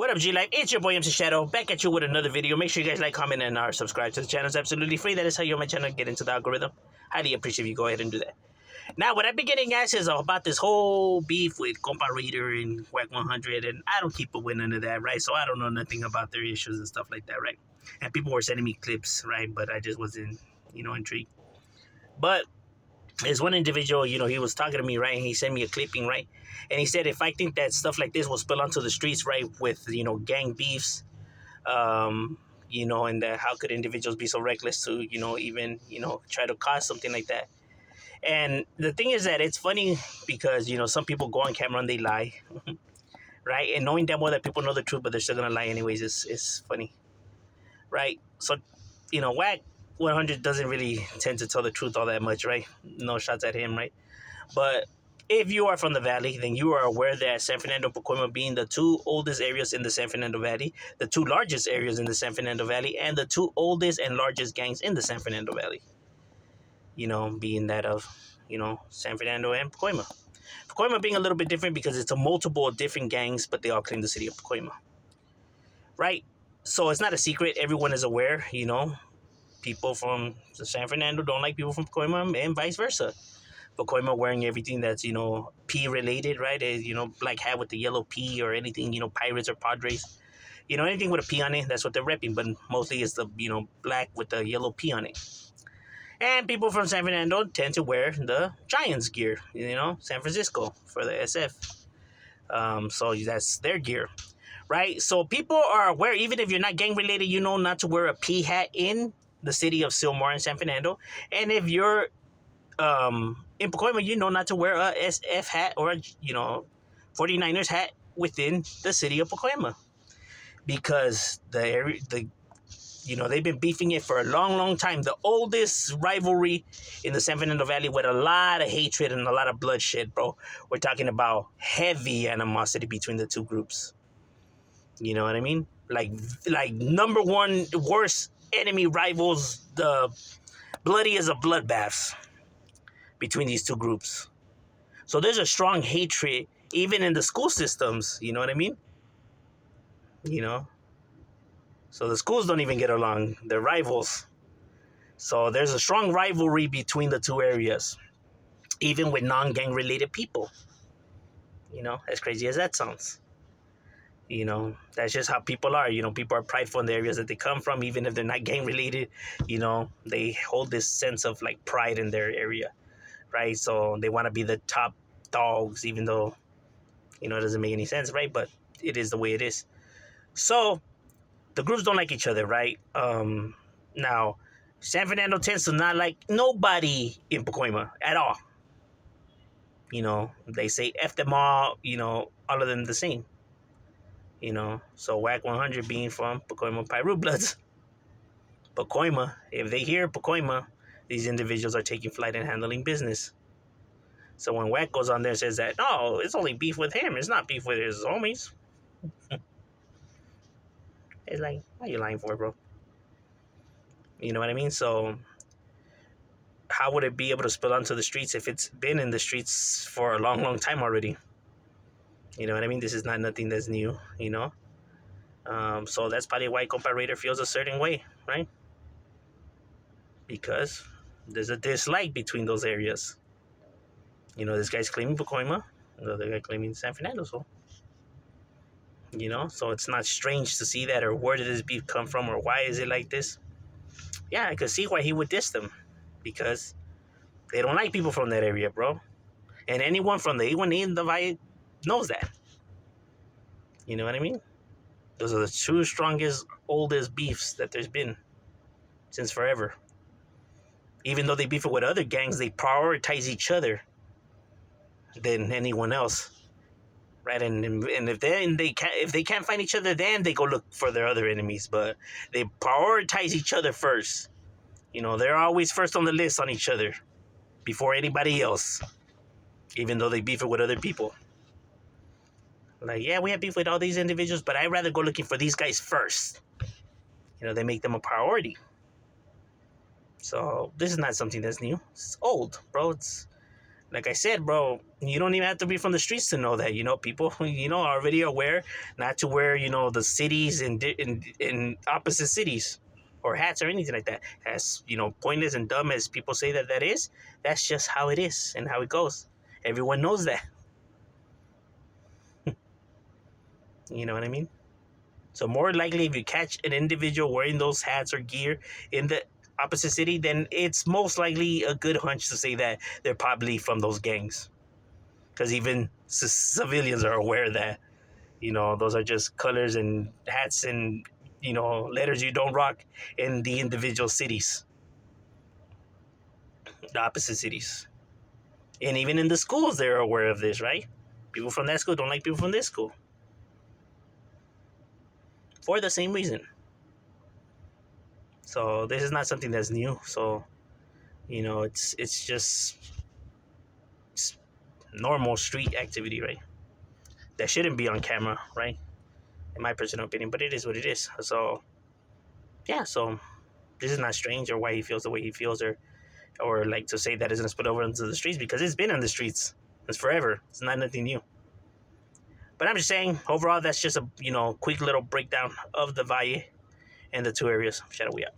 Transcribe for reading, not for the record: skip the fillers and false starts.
What up, G Life? It's your boy MC Shadow, back at you with another video. Make sure you guys like, comment, and subscribe to the channel. It's absolutely free. That is how you on my channel get into the algorithm. Highly appreciate if you go ahead and do that. Now, what I've been getting asked is about this whole beef with Compa Raider and wack100, and I don't keep up with none of that, right? So I don't know nothing about their issues and stuff like that, right? And people were sending me clips, right? But I just wasn't, intrigued. But there's one individual, he was talking to me, right? And he sent me a clipping, right? And he said, if I think that stuff like this will spill onto the streets, right, with, gang beefs, and that how could individuals be so reckless to, even, try to cause something like that. And the thing is that it's funny because, some people go on camera and they lie, right? And knowing damn well that people know the truth, but they're still going to lie anyways is funny, right? So, wack100 doesn't really tend to tell the truth all that much, right? No shots at him, right? But if you are from the Valley, then you are aware that San Fernando and Pacoima being the two oldest areas in the San Fernando Valley, the two largest areas in the San Fernando Valley, and the two oldest and largest gangs in the San Fernando Valley. Being that of, San Fernando and Pacoima. Pacoima being a little bit different because it's a multiple different gangs, but they all claim the city of Pacoima. Right? So it's not a secret. Everyone is aware, people from San Fernando don't like people from Pacoima and vice versa. Pacoima wearing everything that's, P related, right? Black hat with the yellow P or anything, Pirates or Padres. Anything with a P on it, that's what they're repping. But mostly it's the, black with the yellow P on it. And people from San Fernando tend to wear the Giants gear, San Francisco for the SF. So that's their gear, right? So people are aware, even if you're not gang related, not to wear a P hat in the city of Silmar and San Fernando. And if you're in Pacoima, not to wear a SF hat or 49ers hat within the city of Pacoima, because they've been beefing it for a long, long time. The oldest rivalry in the San Fernando Valley with a lot of hatred and a lot of bloodshed, bro. We're talking about heavy animosity between the two groups. You know what I mean? Like number one worst enemy rivals, the bloodiest of bloodbaths between these two groups. So there's a strong hatred even in the school systems, you know what I mean? So the schools don't even get along. They're rivals. So there's a strong rivalry between the two areas, even with non-gang related people. As crazy as that sounds. That's just how people are. People are prideful in the areas that they come from, even if they're not gang related. They hold this sense of like pride in their area, right? So they want to be the top dogs, even though, it doesn't make any sense, right? But it is the way it is. So the groups don't like each other, right? Now, San Fernando tends to not like nobody in Pacoima at all. They say F them all, all of them the same. So wack100 being from Pacoima Piru Bloods. Pacoima, if they hear Pacoima, these individuals are taking flight and handling business. So when Wack goes on there and says that, no, it's only beef with him, it's not beef with his homies. It's like, what are you lying for, bro? You know what I mean? So how would it be able to spill onto the streets if it's been in the streets for a long, long time already? You know what I mean? This is not nothing that's new, So that's probably why Compa Raider feels a certain way, right? Because there's a dislike between those areas. This guy's claiming Pacoima, the other guy claiming San Fernando, so... So it's not strange to see that, or where did this beef come from, or why is it like this? Yeah, I could see why he would diss them, because they don't like people from that area, bro. And anyone from the A1A and the Valle knows that. You know what I mean? Those are the two strongest, oldest beefs that there's been since forever. Even though they beef it with other gangs, they prioritize each other than anyone else. Right, and if they can't find each other, then they go look for their other enemies. But they prioritize each other first. They're always first on the list on each other before anybody else, even though they beef it with other people. Like, yeah, we have beef with all these individuals, but I'd rather go looking for these guys first. They make them a priority. So this is not something that's new. It's old, bro. It's Like I said, bro, you don't even have to be from the streets to know that. People, are already aware not to wear, the cities in opposite cities or hats or anything like that. As, pointless and dumb as people say that is, that's just how it is and how it goes. Everyone knows that. You know what I mean? So more likely, if you catch an individual wearing those hats or gear in the opposite city, then it's most likely a good hunch to say that they're probably from those gangs. Because even civilians are aware that those are just colors and hats and letters you don't rock in the individual cities, the opposite cities, and even in the schools they're aware of this, right? People from that school don't like people from this school for the same reason. So this is not something that's new. So it's just normal street activity, right? That shouldn't be on camera, right? In my personal opinion, but it is what it is. So yeah, so this is not strange or why he feels the way he feels, or like to say that it's gonna split over into the streets, because it's been on the streets. It's forever. It's not nothing new. But I'm just saying, overall, that's just a quick little breakdown of the Valle and the two areas. Shadow, we out.